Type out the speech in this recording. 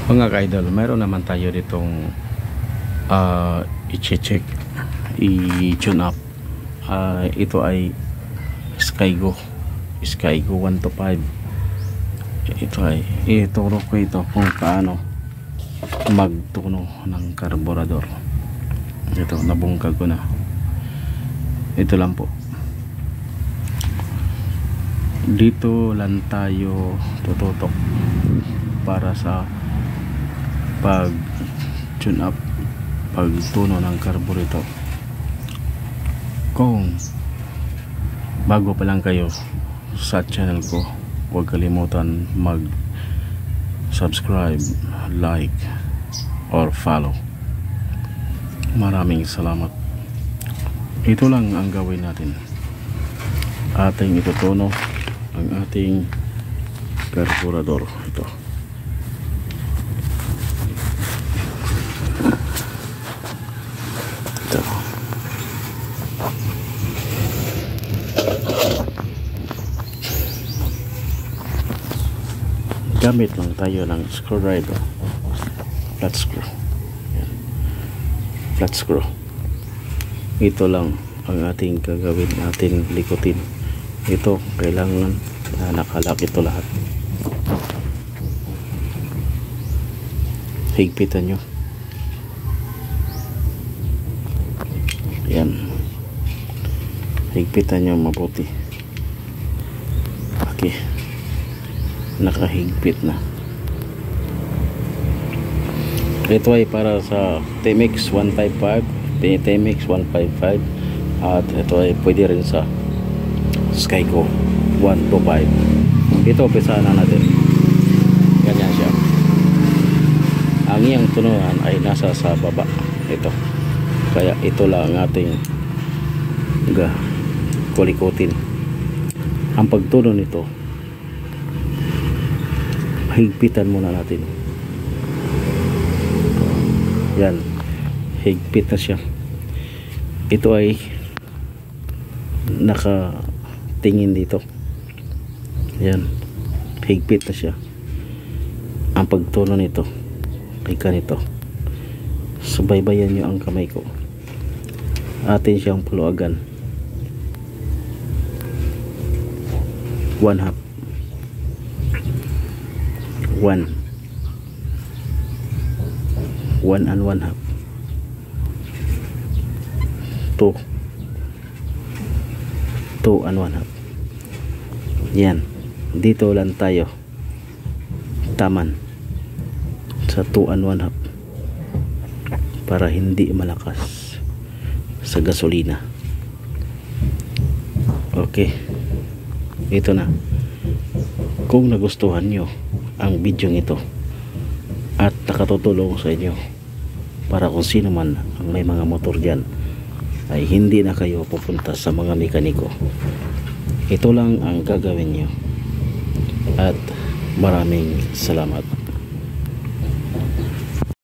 Mga ka-idol, mayroon naman tayo ditong i-check, i-tune up. Ito ay Skygo 125. Ito ay ituro ko ito kung paano magtuno ng karburador. Ito, nabungkag ko na. Ito lang po. Dito lang tayo tututok para sa pag tune up, pagtuno ng carburetor. Kung bago pa lang kayo sa channel ko, huwag kalimutan mag subscribe, like or follow. Maraming salamat. Ito lang ang gawin natin. Ating itutuno ang ating carburetor. Ito gamit lang tayo ng screwdriver, flat screw. Yan. Flat screw. Ito lang ang ating gagawin, natin likutin. Ito kailangan na nakalak ito lahat. Higpitan nyo. Yan, higpitan nyo mabuti. Okay, nakahigpit na. Ito ay para sa TMX 155, TMX 155, at ito ay pwede rin sa Skygo 125. Ito, umpisa na natin. Ganyan siya. Ang iyang tununan ay nasa sa baba. Ito, kaya ito lang ang ating kulikutin. Ang pagtuno nito, higpitan muna natin. Yan, higpit na siya. Ito ay nakatingin dito. Yan, higpit na siya. Ang pagtuno nito ay ganito. Subaybayan nyo ang kamay ko. Atin siyang puluagan. 1/2, 1 and 1/2, 2 and 1/2. Yan, dito lang tayo taman sa 2 and 1/2 para hindi malakas sa gasolina. Okay, ito na. Kung nagustuhan nyo ang video ito at nakatutulong sa inyo para kung sino man ang may mga motor dyan ay hindi na kayo pupunta sa mga mekaniko, ito lang ang gagawin nyo. At maraming salamat.